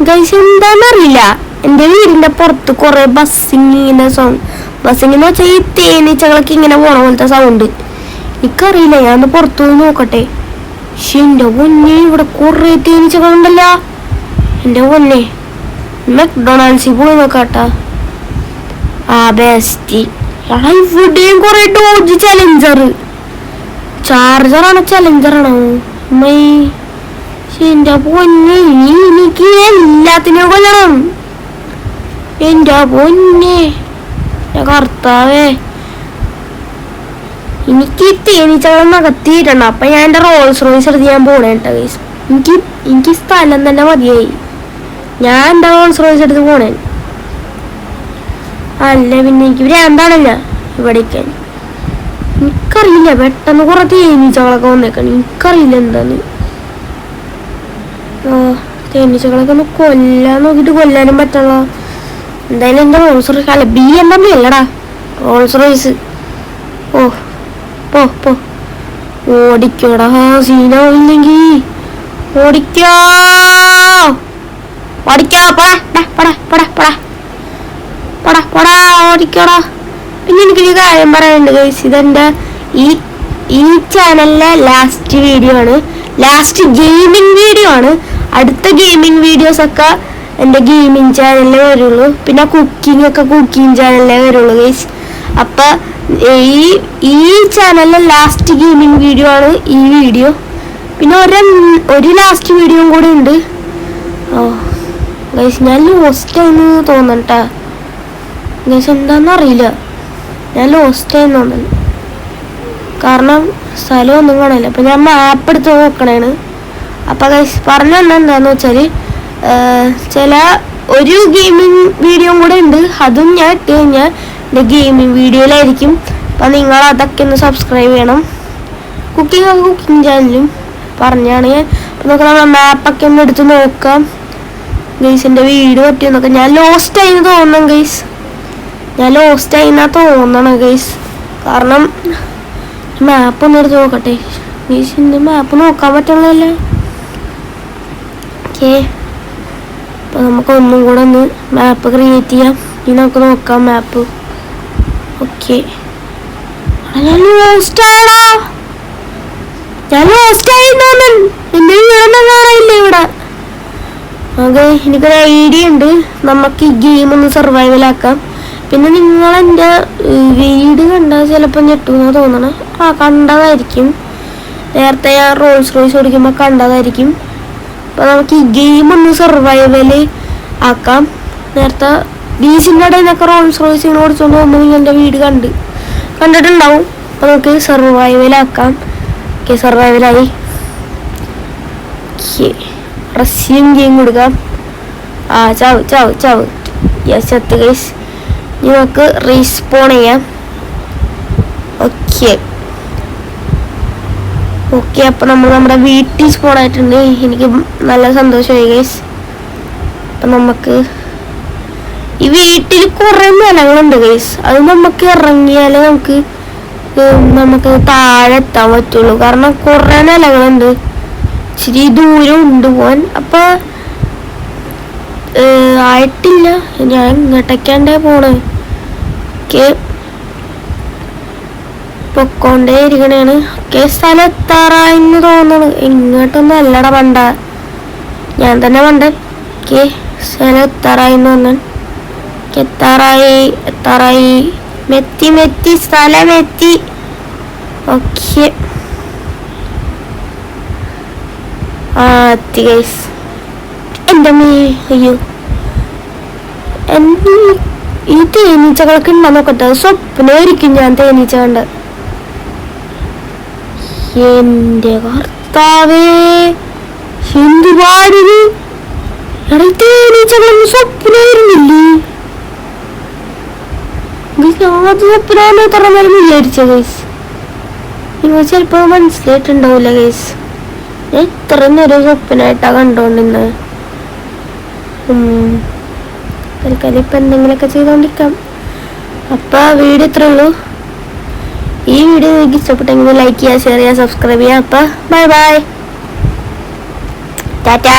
Guys എന്താന്നറിയില്ല, എൻ്റെ വീടിന്റെ പുറത്ത് കുറെ ബസ്സിങ്ങിന്റെ സൗണ്ട്. ബസ്സിങ്ങെന്ന് വെച്ചാൽ ഈ തേനീച്ചകളൊക്കെ ഇങ്ങനെ പോണ പോലത്തെ സൗണ്ട്. എനിക്കറിയില്ല, ഞാൻ പുറത്തു പോയി നോക്കട്ടെ. പക്ഷെ എൻ്റെ പൊന്നെ, ഇവിടെ കുറെ തേനീച്ചകളുണ്ടല്ലോ. എൻ്റെ പൊന്നെ, മെക്ഡൊണാൾഡ്സിൽ പോയി നോക്കാട്ടാ. ആ ബെസ്റ്റ്. എടാ ഇവിടെയും കുറെ ഡോജ് ചാർജറാണോ ചലഞ്ചറാണോ എന്റെ പൊന്നെ, എനിക്ക് എല്ലാത്തിനും കൊല്ലണം. എന്റെ പൊന്നെ കർത്താവേ, എനിക്ക് തേനീച്ചകളൊന്നും അകത്തിയിട്ടുണ്ട്. അപ്പൊ ഞാൻ എന്റെ റോൾസ് റോയ്സ് എടുത്ത് ഞാൻ പോണേട്ടോ ഗൈസ്. എനിക്ക് സ്ഥലം തന്നെ മതിയായി. ഞാൻ എന്റെ റോൾസ് റോയ്സ് എടുത്ത് പോണേ. അല്ല പിന്നെ എനിക്ക് ഭ്രാന്താണല്ല ഇവിടേക്ക്. എനിക്കറിയില്ല, പെട്ടെന്ന് കുറെ തേനീച്ചകളൊക്കെ വന്നേക്കാണ്. എനിക്കറിയില്ല എന്താന്ന്. തേനീച്ചകളൊക്കെ ഒന്ന് കൊല്ലാൻ നോക്കിട്ട് കൊല്ലാനും പറ്റുള്ള. എന്തായാലും എന്താ റോൾസ് റോയ്സ് അല്ല BMW അല്ലടാ, റോൾസ് റോയ്സ്. ഓ പോ പോ ഓടിക്കോടാ, സീനാവില്ലെങ്കി ഓടിക്കോ ഓടിക്കോ, പടാ പടാ പടാ പടാ പടാ പടാ ഓടിക്കോടാ. പിന്നെ എനിക്കൊരു കാര്യം പറയാനുണ്ട് ഗൈസ്. ഇതെന്റെ ഈ ചാനലിലെ ലാസ്റ്റ് വീഡിയോ ആണ്, ലാസ്റ്റ് ഗെയിമിംഗ് വീഡിയോ ആണ്. അടുത്ത ഗെയിമിംഗ് വീഡിയോസ് ഒക്കെ എൻ്റെ ഗെയിമിംഗ് ചാനലിലേ വരുള്ളൂ. പിന്നെ കുക്കിംഗ് ചാനലിലേ വരുള്ളൂ ഗൈസ്. അപ്പൊ ഈ ചാനലിലെ ലാസ്റ്റ് ഗെയിമിംഗ് വീഡിയോ ആണ് ഈ വീഡിയോ. പിന്നെ ഒരു ലാസ്റ്റ് വീഡിയോയും കൂടി ഉണ്ട്. ഗൈസ് ഞാൻ ലോസ്റ്റ് ആയെന്ന് തോന്നട്ടാ ഗൈസ്, എന്താണെന്നറിയില്ല, ഞാൻ ലോസ്റ്റ് ആയെന്ന് തോന്നുന്നു. കാരണം സ്ഥലമൊന്നും കാണില്ല. അപ്പം ഞാൻ മാപ്പ് എടുത്ത് നോക്കണേണ്. അപ്പം ഗൈസ് പറഞ്ഞു തന്നെ എന്താന്ന് വെച്ചാൽ ചില ഒരു ഗെയിമിംഗ് വീഡിയോ കൂടെ ഉണ്ട്. അതും ഞാൻ ഇട്ട് കഴിഞ്ഞാൽ എൻ്റെ ഗെയിമിംഗ് വീഡിയോയിലായിരിക്കും. അപ്പം നിങ്ങൾ അതൊക്കെ ഒന്ന് സബ്സ്ക്രൈബ് ചെയ്യണം. കുക്കിംഗ് ചാനലും പറഞ്ഞാണ് ഞാൻ. അപ്പം നമുക്ക് നമ്മളെ മാപ്പൊക്കെ ഒന്ന് എടുത്ത് നോക്കാം ഗൈസിൻ്റെ വീഡിയോ പറ്റിയെന്നൊക്കെ. ഞാൻ ലോസ്റ്റ് ആയി തോന്നണം ഗൈസ്, ഞാൻ ലോസ്റ്റ് ആയിന്നാ തോന്നണം ഗൈസ്. കാരണം മാപ്പ് ഒന്ന് എടുത്ത് നോക്കട്ടെ ഗൈസ്. ഇന്ന് മാപ്പ് നോക്കാൻ പറ്റുള്ളതല്ലേ. ഓക്കെ, അപ്പം നമുക്ക് ഒന്നും കൂടെ ഒന്ന് മാപ്പ് ക്രിയേറ്റ് ചെയ്യാം. ഇനി നമുക്ക് നോക്കാം മാപ്പ്. ഓക്കെ, ഞാൻ ലോസ്റ്റ് ആയടാ, ഞാൻ ലോസ്റ്റ് ആയി തോന്നൻ. എൻ്റെ വീടൊന്നും കാണാനില്ല ഇവിടെ. ഓക്കെ, എനിക്കൊരു ഐഡിയ ഉണ്ട്, നമുക്ക് ഈ ഗെയിം ഒന്ന് സർവൈവലാക്കാം. പിന്നെ നിങ്ങൾ എൻ്റെ വീട് കണ്ടാൽ ചിലപ്പോൾ ഞെട്ടുമെന്ന് തോന്നണം. കണ്ടതായിരിക്കും, നേരത്തെ ഞാൻ റോൾസ് റോയ്സ് ഓടിക്കുമ്പോൾ കണ്ടതായിരിക്കും. അപ്പോൾ നമുക്ക് ഈ ഗെയിം ഒന്ന് സർവൈവൽ ആക്കാം. നേരത്തെ ബീച്ചിൻ്റെ ഇടയിൽ നിന്നൊക്കെ റോൾസ് റോയ്സ് ഇങ്ങനെ ഓടിച്ചുകൊണ്ട് പോകുമ്പോൾ നിങ്ങൾ എൻ്റെ വീട് കണ്ടിട്ടുണ്ടാവും. അപ്പോൾ നമുക്ക് സർവൈവലാക്കാം. ഓക്കെ, സർവൈവലായി. റഷ്യൻ ഗെയിം കൊടുക്കാം. ചാവ് യെസ് എത്ത് ഗൈസ്. ഇനി നമുക്ക് റീസ്പോൺ ചെയ്യാം. ഓക്കെ അപ്പം നമ്മൾ നമ്മുടെ വീട്ടിൽ സ്പോൺ ആയിട്ടുണ്ട്. എനിക്ക് നല്ല സന്തോഷമായി ഗൈസ്. അപ്പം നമുക്ക് ഈ വീട്ടിൽ കുറേ നിലങ്ങളുണ്ട് ഗൈസ്. അത് നമുക്ക് ഇറങ്ങിയാലേ നമുക്ക് താഴെ എത്താൻ പറ്റുള്ളൂ. കാരണം കുറേ നിലങ്ങളുണ്ട്, ഇച്ചിരി ദൂരം ഉണ്ട് പോവാൻ. അപ്പം ആയിട്ടില്ല, ഞാൻ ഇങ്ങോട്ടേക്കാണ്ടേ പോണേ. ഓക്കെ, പൊക്കോണ്ടേ ഇരിക്കണേണ്. ഓക്കെ, സ്ഥലം എത്താറായിന്ന് തോന്നണ്. ഇങ്ങോട്ടൊന്നും അല്ലടാ പണ്ട, ഞാൻ തന്നെ പണ്ട. ഓക്കെ, സ്ഥലം എത്താറായിന്ന് തോന്നണ്. എത്താറായി മെത്തി സ്ഥലം എത്തി. ഓക്കെ, എത്തി ഗൈസ്. എൻ്റെ അയ്യോ, ഈ തേനീച്ചകളൊക്കെ ഉണ്ടോ നോക്കട്ടെ. സ്വപ്നമായിരിക്കും ഞാൻ തേനീച്ച കണ്ട്. എന്റെ കർത്താവേ, എന്ത് പാടിത്. എടാ തേനീച്ചകളൊന്നും സ്വപ്നമായിരുന്നില്ലേ? അത് സ്വപ്നമാണെന്ന് എത്ര നേരം വിചാരിച്ച ഗൈസ്. നിങ്ങൾ ചിലപ്പോൾ മനസ്സിലായിട്ടുണ്ടാവില്ല ഗൈസ്. ഞാൻ ഇത്ര നേരം സ്വപ്നമായിട്ടാ കണ്ടോണ്ടിരുന്നത്. തൽക്കാലം ഇപ്പം എന്തെങ്കിലുമൊക്കെ ചെയ്തോണ്ടിരിക്കാം. അപ്പം വീഡിയോ ഇത്രേ ഉള്ളൂ. ഈ വീഡിയോ നിങ്ങൾക്ക് ഇഷ്ടപ്പെട്ടെങ്കിൽ ലൈക്ക് ചെയ്യുക, ഷെയർ ചെയ്യുക, സബ്സ്ക്രൈബ് ചെയ്യുക. അപ്പം ബൈ ടാറ്റാ.